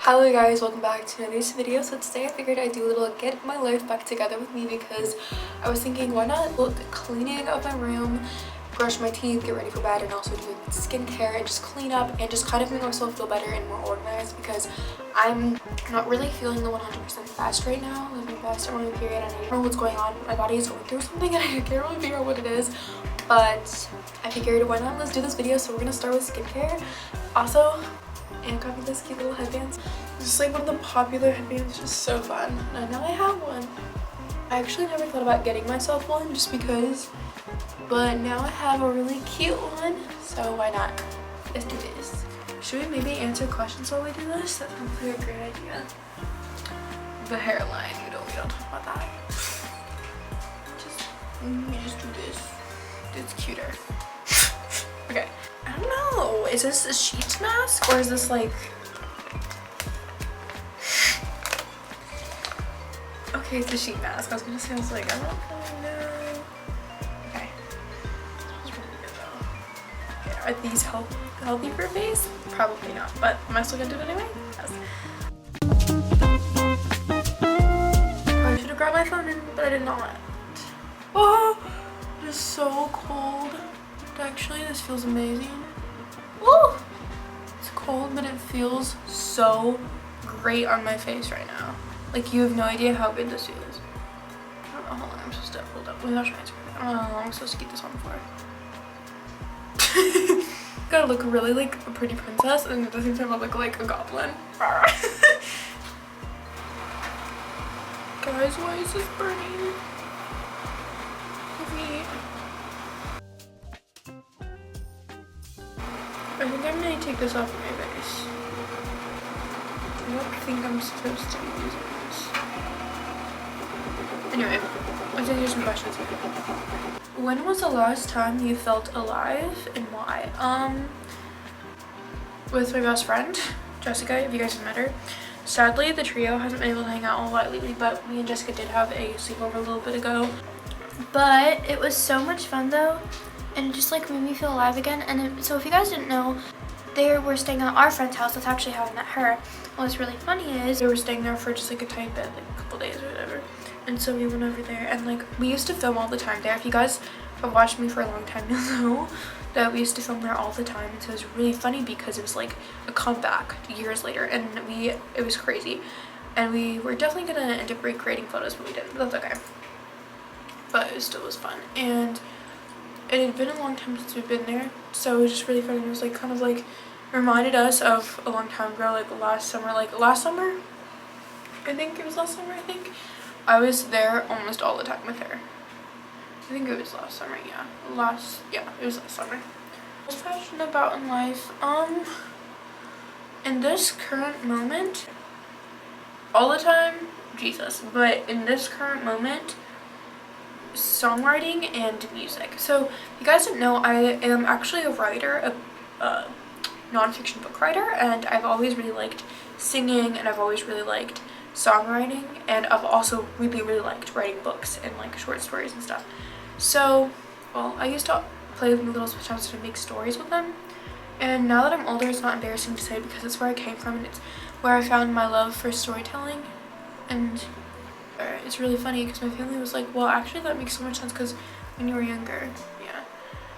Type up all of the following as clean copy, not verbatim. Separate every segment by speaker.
Speaker 1: Hello guys, welcome back to another video. So today I figured I'd do a little get my life back together with me because I was thinking why not do the cleaning of my room, brush my teeth, get ready for bed, and also do skincare and just clean up and just kind of make myself feel better and more organized because I'm not really feeling the 100% best right now. Like my best, I'm on my period and I don't know what's going on. My body is going through something and I can't really figure out what it is. But I figured why not, let's do this video. So we're gonna start with skincare. Also, and got me this cute little headbands. This is like one of the popular headbands, just so fun. And now I have one. I actually never thought about getting myself one just because, but now I have a really cute one, so why not? Let's do this. Should we maybe answer questions while we do this? That sounds like a great idea. The hairline, we don't talk about that. We just do this. It's cuter. Okay. I don't know. Is this a sheet mask or is this like... Okay, it's a sheet mask. I was gonna say, I was like, I don't really know. Okay. It's really good though. Okay, are these healthy for face? Probably not, but am I still gonna do it anyway? Yes. I should have grabbed my phone in, but I did not. Oh, it is so cold. Actually, this feels amazing. Woo! It's cold, but it feels so great on my face right now. Like, you have no idea how good this feels. I don't know how long I'm supposed to hold up. Wait, I'll try it. I don't know how long I'm supposed to keep this on for. Gotta look really like a pretty princess, and at the same time I look like a goblin. Guys, why is this burning? Me. I think I'm gonna take this off of my face. I don't think I'm supposed to be using this. Anyway, let's answer some questions. When was the last time you felt alive and why? With my best friend, Jessica, if you guys have met her. Sadly, the trio hasn't been able to hang out a lot lately, but me and Jessica did have a sleepover a little bit ago.
Speaker 2: But it was so much fun though. And it just like made me feel alive again. And so if you guys didn't know, they were staying at our friend's house. That's actually how I met her. What's really funny is they were staying there for just like a tiny bit, like a couple days or whatever. And so we went over there and like we used to film all the time there. If you guys have watched me for a long time, you'll know that we used to film there all the time. And so it was really funny because it was like a comeback years later and it was crazy. And we were definitely gonna end up recreating photos, but we didn't. But that's okay. But it still was fun. And it had been a long time since we've been there, so it was just really fun. It was like kind of like reminded us of a long time ago, like last summer, I think it was last summer. I was there almost all the time with her. I think it was last summer. Yeah, it was last summer. What's passionate about in life? In this current moment, all the time, Jesus, but in this current moment, songwriting and music. So if you guys didn't know, I am actually a writer, a non-fiction book writer, and I've always really liked singing and I've always really liked songwriting, and I've also really liked writing books and like short stories and stuff. So, well, I used to play with my little sometimes to make stories with them, and now that I'm older, it's not embarrassing to say because it's where I came from and it's where I found my love for storytelling. And it's really funny because my family was like, well, actually that makes so much sense because when you were younger, yeah.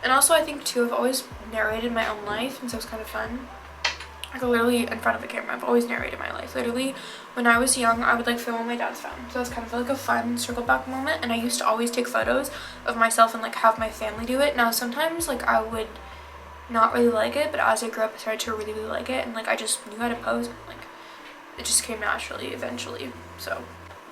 Speaker 2: And also I think too, I've always narrated my own life, and so it's kind of fun. Like literally in front of the camera, I've always narrated my life. Literally when I was young, I would like film on my dad's phone, so it's kind of like a fun circle back moment. And I used to always take photos of myself and like have my family do it. Now sometimes like I would not really like it, but as I grew up I started to really like it, and like I just knew how to pose, and like it just came naturally eventually. So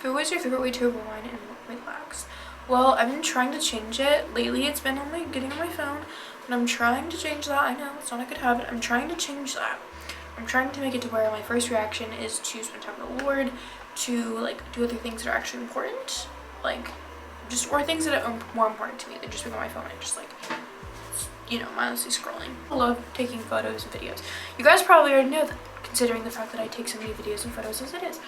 Speaker 2: what was your favorite way to unwind and relax? Well, I've been trying to change it. Lately it's been getting on my phone, but I'm trying to change that. I know it's not a good habit. I'm trying to change that. I'm trying to make it to where my first reaction is to spend time with the Lord, to like do other things that are actually important, like just or things that are more important to me than just being on my phone and just like, you know, mindlessly scrolling. I love taking photos and videos. You guys probably already know that, considering the fact that I take so many videos and photos as it is.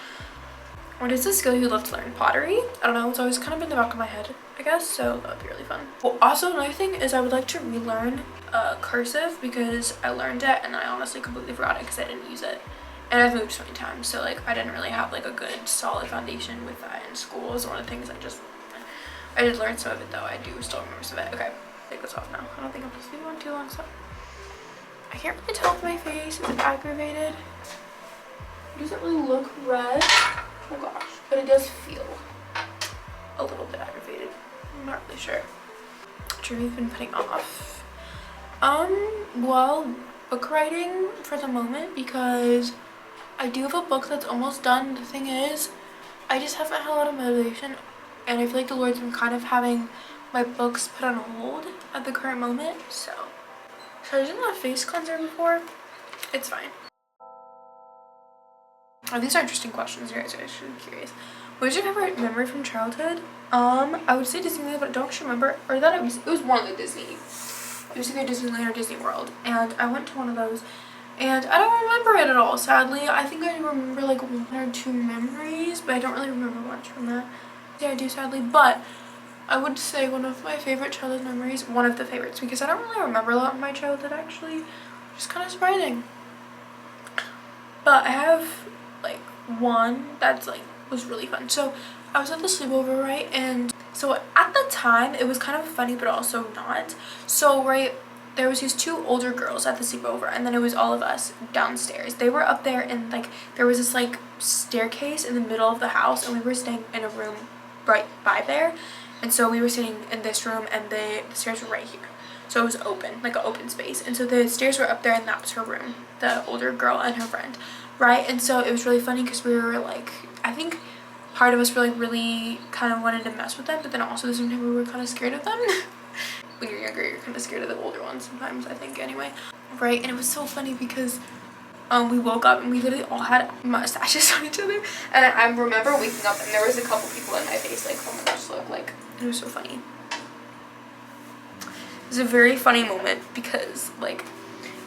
Speaker 2: What is a skill you'd love to learn? Pottery? I don't know, it's always kind of been in the back of my head, I guess, so that would be really fun. Well, also another thing is I would like to relearn cursive because I learned it and I honestly completely forgot it because I didn't use it And I've moved so many times, so like I didn't really have like a good solid foundation with that in school. It was one of the things I did learn some of it though. I do still remember some of it. Okay, take this off now. I don't think I'm supposed to be on too long, so I can't really tell if my face is aggravated. It doesn't really look red. Oh gosh, but it does feel a little bit aggravated. I'm not really sure. Which we've been putting off. Well, book writing for the moment, because I do have a book that's almost done. The thing is, I just haven't had a lot of motivation, and I feel like the Lord's been kind of having my books put on hold at the current moment. So I didn't have face cleanser before. It's fine. Oh, these are interesting questions. You guys are actually curious. What was your favorite memory from childhood? I would say Disneyland, but I don't actually remember. Or that it was one of the Disney. It was either Disneyland or Disney World, and I went to one of those, and I don't remember it at all. Sadly, I think I remember like 1 or 2 memories, but I don't really remember much from that. Yeah, I do, sadly. But I would say one of my favorite childhood memories, one of the favorites, because I don't really remember a lot of my childhood actually, which is kind of surprising. But I have like one that's like was really fun. So I was at the sleepover, right? And so at the time it was kind of funny but also not. So right, there was these 2 older girls at the sleepover, and then it was all of us downstairs. They were up there, and like there was this like staircase in the middle of the house, and we were staying in a room right by there. And so we were sitting in this room, and the stairs were right here. So it was open, like an open space. And so the stairs were up there, and that was her room, the older girl and her friend, right? And so it was really funny because we were like, I think part of us were like really kind of wanted to mess with them, but then also at the same time we were kind of scared of them. When you're younger, you're kind of scared of the older ones sometimes, I think, anyway. Right? And it was so funny because we woke up and we literally all had mustaches on each other. And I remember waking up and there was a couple people in my face like, oh my gosh, look, like, it was so funny. It was a very funny moment because, like,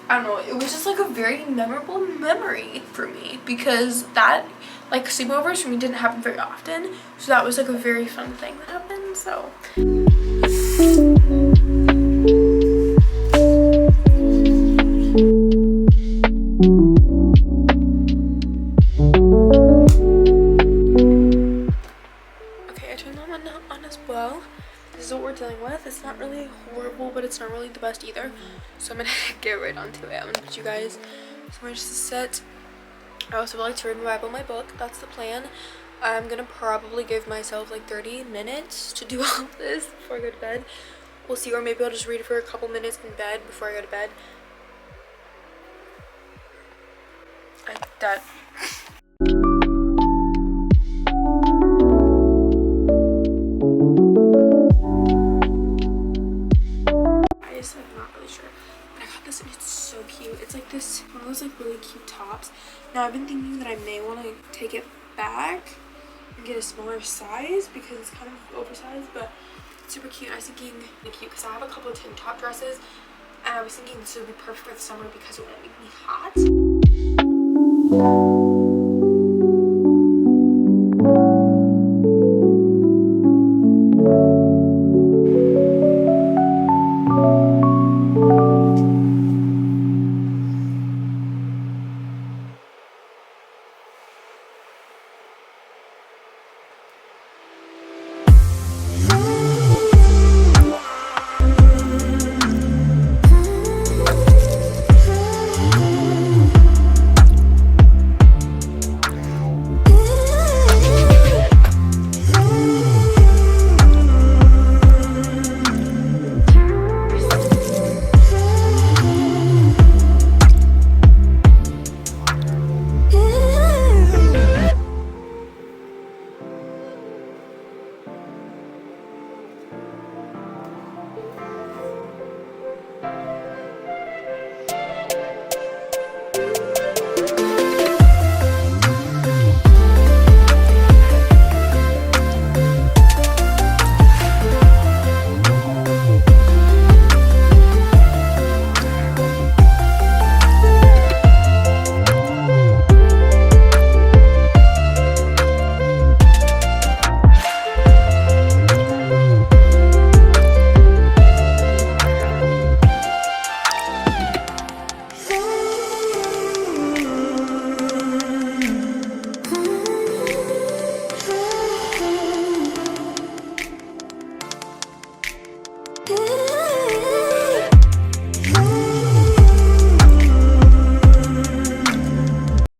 Speaker 2: I don't know, it was just like a very memorable memory for me, because that, like, sleepovers for me didn't happen very often. So that was like a very fun thing that happened, so. Okay, I turned that one on as well. This is what we're dealing with. It's not really horrible, but it's not really the best either. So I'm gonna get right onto it. I'm gonna put you guys somewhere just to sit. I also would like to read my Bible, my book. That's the plan. I'm gonna probably give myself like 30 minutes to do all of this before I go to bed. We'll see, or maybe I'll just read for a couple minutes in bed before I go to bed. Like that. I'm not really sure, but I got this and it's so cute. It's like this, one of those like really cute tops. Now I've been thinking that I may want to take it back and get a smaller size because it's kind of oversized, but it's super cute. I was thinking really cute because I have a couple of tank top dresses, and I was thinking this would be perfect for the summer because it wouldn't make me hot.